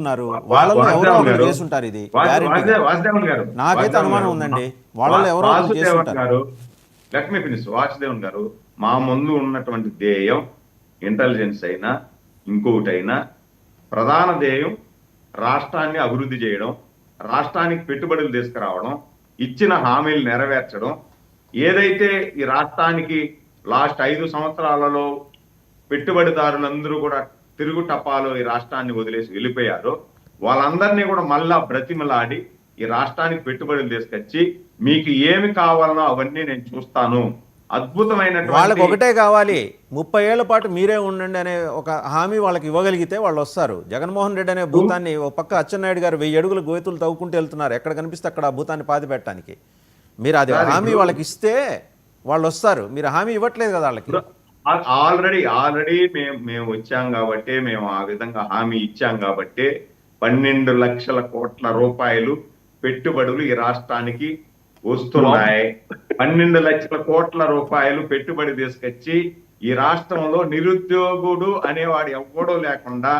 ఉన్నారు వాళ్ళలో ఎవరో వాసుదేవన్ ఒకరు గారు చేసుంటారు ఇది గ్యారెంటీగా. వాసుదేవన్ గారు నాకైతే అనుమానం ఉందండి, వాళ్ళలో ఎవరో ఒకరు వాసుదేవన్ చేసుంటారు. గారు లెట్ మీ ఫినిష్. వాసుదేవన్ గారు, మా ముందు ఉన్నటువంటి ధ్యేయం ఇంటెలిజెన్స్ అయినా ఇంకొకటైనా ప్రధాన ధ్యేయం రాష్ట్రాన్ని అభివృద్ధి చేయడం, రాష్ట్రానికి పెట్టుబడులు తీసుకురావడం, ఇచ్చిన హామీలు నెరవేర్చడం. ఏదైతే ఈ రాష్ట్రానికి లాస్ట్ 5 సంవత్సరాలలో పెట్టుబడిదారులందరూ కూడా తిరుగు టపాలో ఈ రాష్ట్రాన్ని వదిలేసి వెళ్ళిపోయారో వాళ్ళందరినీ కూడా మళ్ళా బ్రతిమలాడి ఈ రాష్ట్రానికి పెట్టుబడులు తీసుకొచ్చి మీకు ఏమి కావాలనో అవన్నీ నేను చూస్తాను, వాళ్ళకి అద్భుతమైనటువంటి ఒకటే కావాలి, 30 ఏళ్ల పాటు మీరే ఉండండి అనే ఒక హామీ వాళ్ళకి ఇవ్వగలిగితే వాళ్ళు వస్తారు. జగన్మోహన్ రెడ్డి అనే భూతాన్ని ఒక పక్క అచ్చెన్నాయుడు గారు 1000 అడుగులు గోతులు తవ్వుకుంటూ వెళ్తున్నారు, ఎక్కడ కనిపిస్తే అక్కడ ఆ భూతాన్ని పాతి పెట్టడానికి. మీరు అది హామీ వాళ్ళకి ఇస్తే వాళ్ళు వస్తారు, మీరు హామీ ఇవ్వట్లేదు కదా వాళ్ళకి. ఆల్రెడీ మేము వచ్చాం కాబట్టి, మేము ఆ విధంగా హామీ ఇచ్చాం కాబట్టి 12 లక్షల కోట్ల రూపాయలు పెట్టుబడులు ఈ రాష్ట్రానికి వస్తున్నాయి. 12 లక్షల కోట్ల రూపాయలు పెట్టుబడి తీసుకొచ్చి ఈ రాష్ట్రంలో నిరుద్యోగుడు అనేవాడు ఎవ్వడూ లేకుండా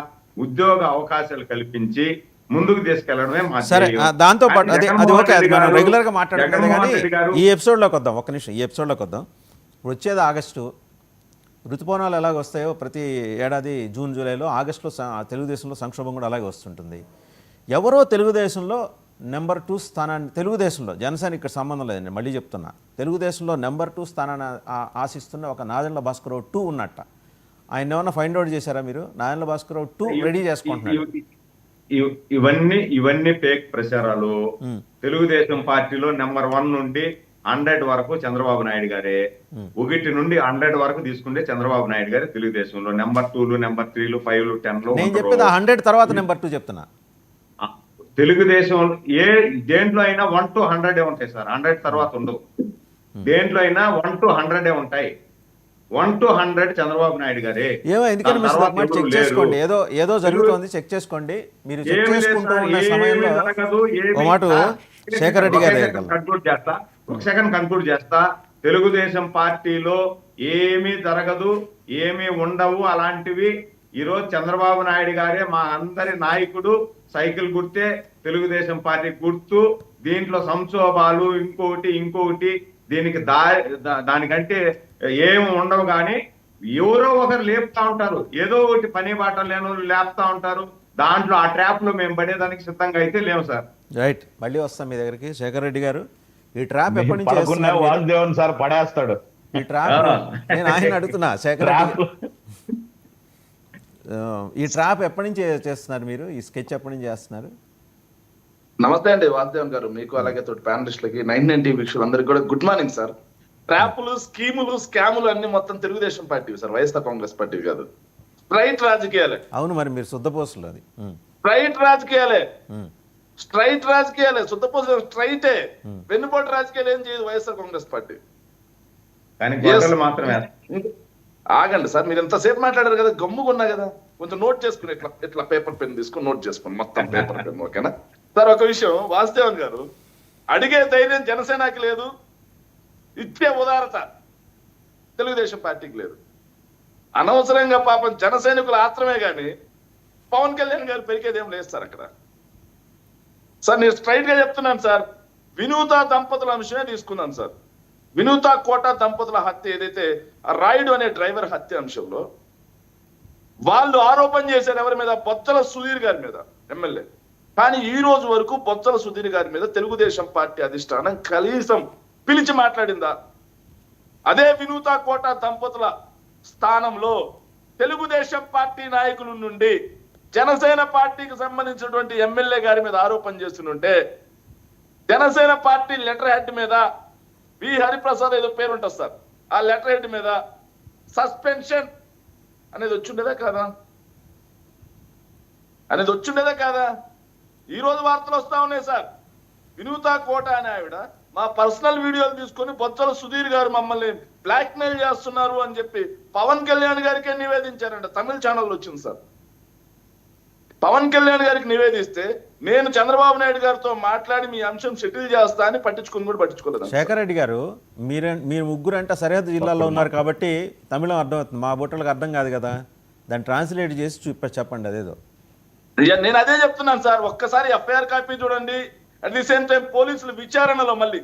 ఉద్యోగ అవకాశాలు కల్పించి ముందుకు తీసుకెళ్లడమే మా సరే. దాంతో పాటు అది ఓకే, అది మనం రెగ్యులర్ గా మాట్లాడుతుంది. కానీ ఈ ఎపిసోడ్లోకి వద్దాం, ఒక్క నిమిషం, ఈ ఎపిసోడ్లోకి వద్దాం. ఇప్పుడు వచ్చేది ఆగస్టు, ఋతుపవనాలు ఎలాగ వస్తాయో ప్రతి ఏడాది జూన్ జూలైలో, ఆగస్టులో తెలుగుదేశంలో సంక్షోభం కూడా అలాగే వస్తుంటుంది. ఎవరో తెలుగుదేశంలో నెంబర్ 2 స్థానాన్ని, తెలుగుదేశంలో జనసేన ఇక్కడ సంబంధం లేదండి, మళ్ళీ చెప్తున్నా, తెలుగుదేశంలో నెంబర్ 2 స్థానాన్ని ఆశిస్తున్న ఒక నాదెండ్ల భాస్కరరావు 2 ఉన్నట్ట. ఆయన ఏమన్నా ఫైండ్ అవుట్ చేశారా మీరు? నాదెండ్ల భాస్కరరావు 2 రెడీ చేసుకుంటున్నారు. ఇవన్నీ ఫేక్ ప్రచారాలు. తెలుగుదేశం పార్టీలో నెంబర్ 1 నుండి 100 వరకు చంద్రబాబు నాయుడు గారే, 1 నుండి 100 వరకు తీసుకుంటే చంద్రబాబు నాయుడు గారే తెలుగుదేశంలో. నెంబర్ 2లు, నెంబర్ 3లు, 5లు, 10లు. నేను చెప్పేది 100 తర్వాత నెంబర్ 2 చెప్తున్నా. తెలుగుదేశం దేంట్లో అయినా 1 to 100 ఉంటాయి సార్, 100 తర్వాత ఉండవు. దేంట్లో అయినా 1 to 100 ఉంటాయి. 1 to 100 చంద్రబాబు నాయుడు గారే. ఏమో ఎందుకని చెక్ చేసుకోండి, ఏదో జరుగుతోంది, చెక్ చేసుకోండి. మీరు చెక్ చేసుకుంటూ ఉన్న సమయంలో ఒక మాట శేఖర్ రెడ్డి గారు ఒక సెకండ్ కంక్లూడ్ చేస్తా. తెలుగుదేశం పార్టీలో ఏమీ జరగదు, ఏమీ ఉండవు అలాంటివి. ఈరోజు చంద్రబాబు నాయుడు గారే మా అందరి నాయకుడు, సైకిల్ గుర్తే తెలుగుదేశం పార్టీ గుర్తు. దీంట్లో సంక్షోభాలు ఇంకొకటి దీనికి దానికంటే ఏమి ఉండవు. కానీ ఎవరో ఒకరు లేపుతా ఉంటారు, ఏదో ఒకటి పని బాట లేని లేపుతా ఉంటారు. దాంట్లో ఆ ట్రాప్ లో మేము పడేదానికి సిద్ధంగా అయితే లేవు సార్. రైట్, మళ్ళీ వస్తాం మీ దగ్గరికి. శేఖర్ రెడ్డి గారు, ఈ ట్రాప్ ఎప్పటి నుంచి వాసుదేవన్ సార్ పడేస్తాడు ఈ ట్రాప్? నేను ఆయన అడుగుతున్నా, శేఖర్ రెడ్డి, ఈ ట్రాప్ ఎప్పటి నుంచి చేస్తున్నారు మీరు? ఈ స్కెచ్ ఎప్పటి నుంచి చేస్తున్నారు? నమస్తే అండి వాసుదేవన్ గారు, మీకు అలాగే తోటి ప్యానలిస్టులకి 99 టీవీ వీక్షకులందరికీ కూడా గుడ్ మార్నింగ్ సార్. ట్రాపులు, స్కీములు, స్కాములు అన్ని మొత్తం Telugu Desam party sir, YSR Congress party కాదు. స్ట్రైట్ రాజకీయాలే. అవును, మరి మీరు శుద్ధపోసులు అది స్ట్రైట్ రాజకీయాలే, స్ట్రైట్ రాజకీయాలే, శుద్ధపోసు స్ట్రైటే. వెన్నుపోటు రాజకీయాలు ఏం చేయదు వైఎస్ఆర్ కాంగ్రెస్ పార్టీ. మాత్రమే. ఆగండి సార్, మీరు ఎంతసేపు మాట్లాడారు కదా, గమ్ముకున్నా కదా, కొంచెం నోట్ చేసుకుని ఇట్లా పేపర్ పెన్ తీసుకుని నోట్ చేసుకోండి, మొత్తం పేపర్ పెన్. ఓకేనా సార్? ఒక విషయం వాసుదేవన్ గారు, అడిగే ధైర్యం జనసేనకి లేదు, ఇచ్చే ఉదారత తెలుగుదేశం పార్టీకి లేదు. అనవసరంగా పాపం జన సైనికుల ఆత్రమే కానీ పవన్ కళ్యాణ్ గారు పెరిగేదేం లేదు సార్ అక్కడ. సార్ నేను స్ట్రైట్ గా చెప్తున్నాను సార్, వినూత దంపతుల అంశమే తీసుకున్నాను సార్. వినూత కోట దంపతుల హత్య ఏదైతే, ఆ రాయుడు అనే డ్రైవర్ హత్య అంశంలో వాళ్ళు ఆరోపణ చేశారు ఎవరి మీద? బొత్సల సుధీర్ గారి మీద, ఎమ్మెల్యే. కానీ ఈ రోజు వరకు బొత్సల సుధీర్ గారి మీద తెలుగుదేశం పార్టీ అధిష్టానం కనీసం పిలిచి మాట్లాడిందా? అదే వినూత కోట దంపతుల స్థానంలో తెలుగుదేశం పార్టీ నాయకుల నుండి జనసేన పార్టీకి సంబంధించినటువంటి ఎమ్మెల్యే గారి మీద ఆరోపణ చేస్తుంటే, జనసేన పార్టీ లెటర్ హెడ్ మీద వి హరిప్రసాద్ ఏదో పేరు ఉంటుంది సార్, ఆ లెటర్ హెడ్ మీద సస్పెన్షన్ అనేది వచ్చిండేదా కాదా? ఈ రోజు వార్తలు వస్తా ఉన్నాయి సార్. వినూత కోట అనే ఆవిడ మా పర్సనల్ వీడియోలు తీసుకొని బొత్సల సుధీర్ గారు మమ్మల్ని బ్లాక్ మెయిల్ చేస్తున్నారు అని చెప్పి పవన్ కళ్యాణ్ గారికే నివేదించారంట. తమిళ ఛానల్ వచ్చింది సార్. పవన్ కళ్యాణ్ గారికి నివేదిస్తే నేను చంద్రబాబు నాయుడు గారితో మాట్లాడి మీ అంశం సెటిల్ చేస్తా అని పట్టించుకోలేదు. శేఖర్ రెడ్డి గారు, మీరు ముగ్గురు అంటే సరిహద్దు జిల్లాలో ఉన్నారు కాబట్టి తమిళం అర్థమవుతుంది, మా బొట్టలకు అర్థం కాదు కదా, దాన్ని ట్రాన్స్లేట్ చేసి చెప్పండి అదేదో. నేను అదే చెప్తున్నాను సార్, ఒక్కసారి ఎఫ్ఐఆర్ కాపీ చూడండి. అట్ ది సేమ్ టైం పోలీసులు విచారణలో మళ్ళీ